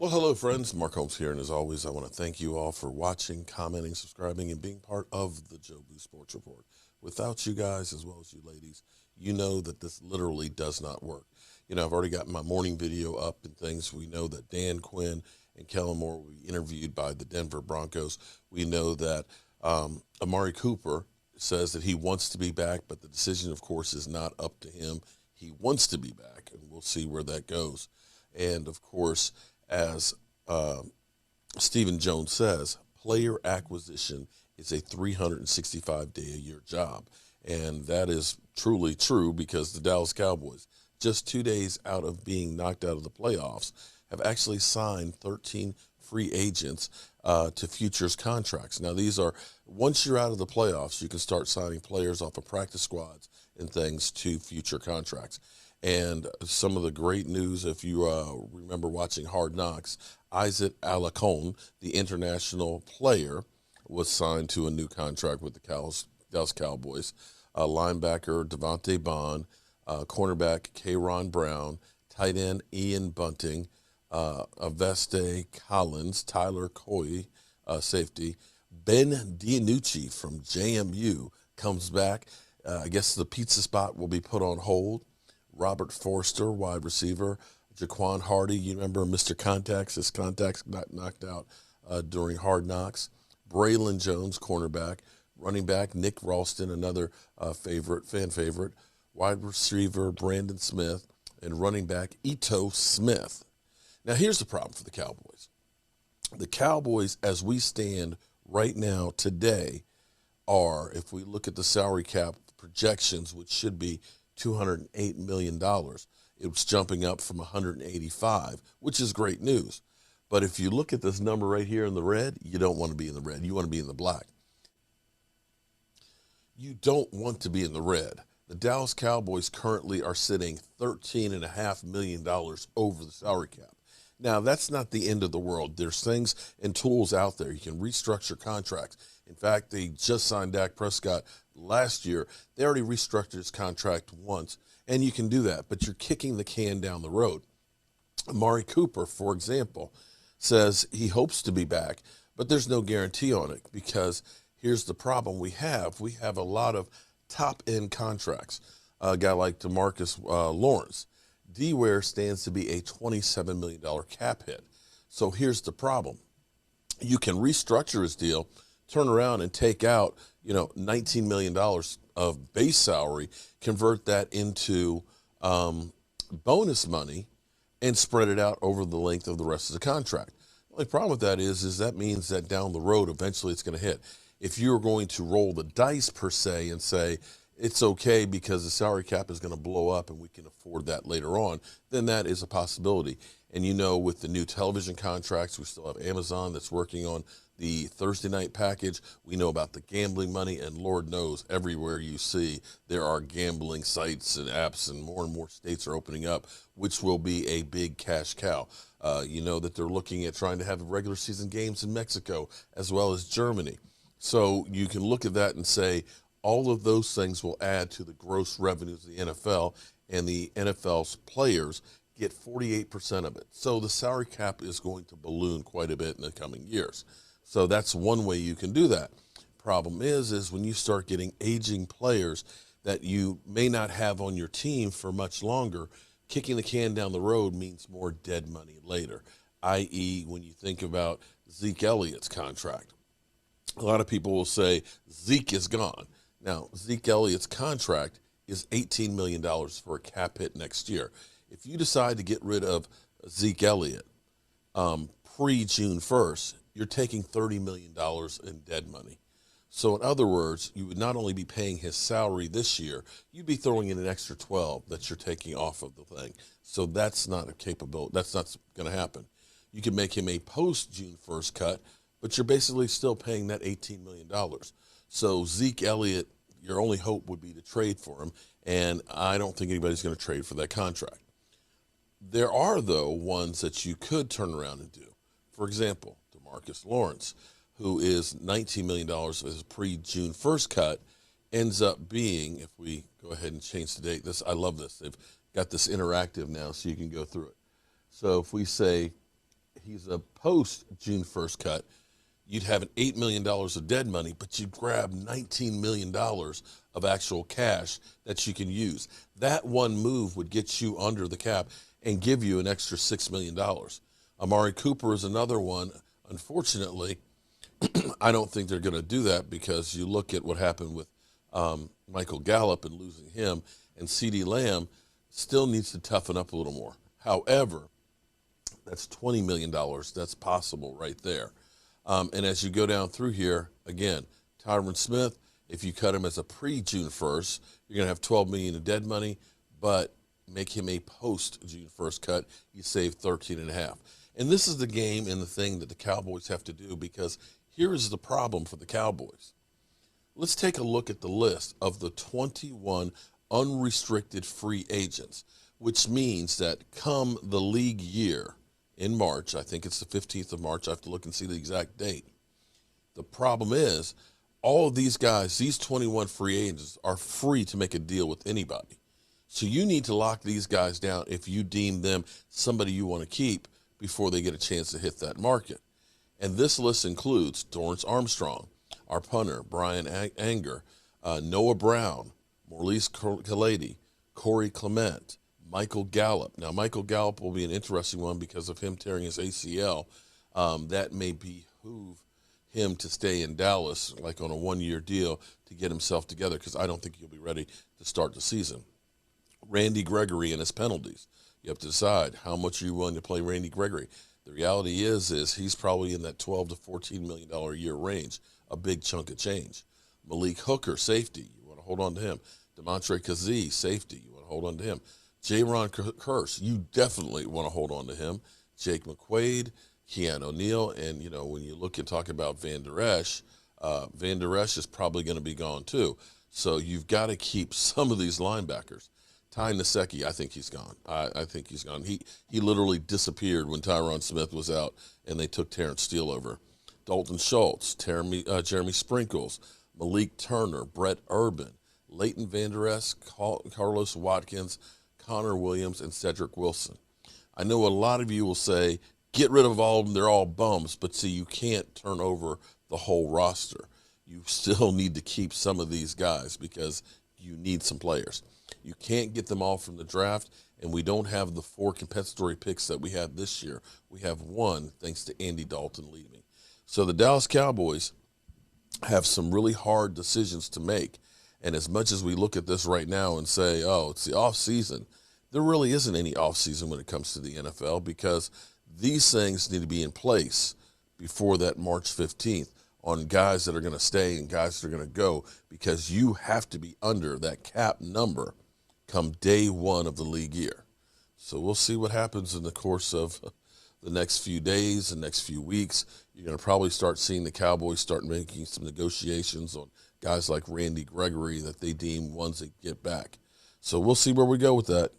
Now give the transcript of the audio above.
Well, hello, friends. Mark Holmes here, and as always, I want to thank you all for watching, commenting, subscribing, and being part of the Joe Boo Sports Report. Without you guys, as well as you ladies, you know that this literally does not work. I've already got my morning video up and things. We know that Dan Quinn and Kellen Moore will be interviewed by the Denver Broncos. We know that Amari Cooper says that he wants to be back, but the decision, of course, is not up to him. He wants to be back, and we'll see where that goes. And, of course, as Stephen Jones says, player acquisition is a 365-day-a-year job. And that is truly true because the Dallas Cowboys, just 2 days out of being knocked out of the playoffs, have actually signed 13 free agents to futures contracts. Now, these are, once you're out of the playoffs, you can start signing players off of practice squads and things to future contracts. And some of the great news, if you remember watching Hard Knocks, Isaac Alacon, the international player, was signed to a new contract with the Dallas Cowboys. Linebacker Devontae Bond, cornerback Kayron Brown, tight end Ian Bunting, Aveste Collins, Tyler Coy, safety. Ben DiNucci from JMU comes back. I guess the pizza spot will be put on hold. Robert Forster, wide receiver. Jaquan Hardy, you remember Mr. Contacts? His contacts got knocked out during Hard Knocks. Braylon Jones, cornerback. Running back Nick Ralston, another fan favorite. Wide receiver Brandon Smith. And running back Ito Smith. Now, here's the problem for the Cowboys. The Cowboys, as we stand right now today, are, if we look at the salary cap projections, which should be $208 million. It was jumping up from 185, which is great news. But if you look at this number right here in the red, you don't want to be in the red. You want to be in the black. You don't want to be in the red. The Dallas Cowboys currently are sitting $13.5 million over the salary cap. Now, that's not the end of the world. There's things and tools out there. You can restructure contracts. In fact, they just signed Dak Prescott last year. They already restructured his contract once, and you can do that, but you're kicking the can down the road. Amari Cooper, for example, says he hopes to be back, but there's no guarantee on it because here's the problem we have. We have a lot of top-end contracts. A guy like Demarcus Lawrence. D-Ware stands to be a $27 million cap hit. So here's the problem. You can restructure his deal, turn around and take out, $19 million of base salary, convert that into bonus money, and spread it out over the length of the rest of the contract. The only problem with that is that means that down the road, eventually it's going to hit. If you're going to roll the dice, per se, and say, it's okay because the salary cap is going to blow up and we can afford that later on, then that is a possibility. And with the new television contracts, we still have Amazon that's working on the Thursday night package. We know about the gambling money, and Lord knows everywhere you see there are gambling sites and apps, and more states are opening up, which will be a big cash cow. That they're looking at trying to have regular season games in Mexico as well as Germany. So you can look at that and say, all of those things will add to the gross revenues of the NFL, and the NFL's players get 48% of it. So the salary cap is going to balloon quite a bit in the coming years. So that's one way you can do that. Problem is when you start getting aging players that you may not have on your team for much longer, kicking the can down the road means more dead money later, i.e. when you think about Zeke Elliott's contract. A lot of people will say Zeke is gone. Now, Zeke Elliott's contract is $18 million for a cap hit next year. If you decide to get rid of Zeke Elliott pre-June 1st, you're taking $30 million in dead money. So in other words, you would not only be paying his salary this year, you'd be throwing in an extra 12 that you're taking off of the thing. So that's not a capability. That's not going to happen. You can make him a post-June 1st cut, but you're basically still paying that $18 million. So Zeke Elliott, your only hope would be to trade for him, and I don't think anybody's going to trade for that contract. There are, though, ones that you could turn around and do. For example, Demarcus Lawrence, who is $19 million as a pre-June 1st cut, ends up being, if we go ahead and change the date, I love this. They've got this interactive now so you can go through it. So if we say he's a post-June 1st cut, you'd have an $8 million of dead money, but you'd grab $19 million of actual cash that you can use. That one move would get you under the cap and give you an extra $6 million. Amari Cooper is another one. Unfortunately, I don't think they're going to do that because you look at what happened with Michael Gallup and losing him, and CeeDee Lamb still needs to toughen up a little more. However, that's $20 million. That's possible right there. And as you go down through here, again, Tyron Smith, if you cut him as a pre-June 1st, you're going to have $12 million in dead money, but make him a post-June 1st cut, you save $13.5. And this is the game and the thing that the Cowboys have to do, because here is the problem for the Cowboys. Let's take a look at the list of the 21 unrestricted free agents, which means that come the league year in March, I think it's the 15th of March, I have to look and see the exact date. The problem is all of these guys, these 21 free agents, are free to make a deal with anybody. So you need to lock these guys down if you deem them somebody you want to keep before they get a chance to hit that market. And this list includes Dorrance Armstrong, our punter, Brian Anger, Noah Brown, Maurice Kalady, Corey Clement, Michael Gallup. Now, Michael Gallup will be an interesting one because of him tearing his ACL. That may behoove him to stay in Dallas, like on a one-year deal, to get himself together, because I don't think he'll be ready to start the season. Randy Gregory and his penalties. You have to decide how much are you willing to play Randy Gregory. The reality is he's probably in that $12 to $14 million a year range, a big chunk of change. Malik Hooker, safety, you want to hold on to him. Demontre Kazee, safety, you want to hold on to him. J-Ron Kearse, you definitely want to hold on to him. Jake McQuaid, Keanu O'Neal, and, you know, when you look and talk about Van Der Esch is probably going to be gone too. So you've got to keep some of these linebackers. Ty Nsekhe, I think he's gone. I think he's gone. He literally disappeared when Tyron Smith was out and they took Terrence Steele over. Dalton Schultz, Jeremy Sprinkles, Malik Turner, Brett Urban, Leighton Vander Esch, Carlos Watkins, Connor Williams, and Cedric Wilson. I know a lot of you will say, get rid of all of them, they're all bums, but see, you can't turn over the whole roster. You still need to keep some of these guys because you need some players. You can't get them all from the draft, and we don't have the 4 compensatory picks that we had this year. We have 1 thanks to Andy Dalton leaving. So the Dallas Cowboys have some really hard decisions to make. And as much as we look at this right now and say, oh, it's the offseason, there really isn't any offseason when it comes to the NFL, because these things need to be in place before that March 15th on guys that are going to stay and guys that are going to go, because you have to be under that cap number come day 1 of the league year. So we'll see what happens in the course of the next few days and next few weeks. You're going to probably start seeing the Cowboys start making some negotiations on guys like Randy Gregory that they deem ones that get back. So we'll see where we go with that.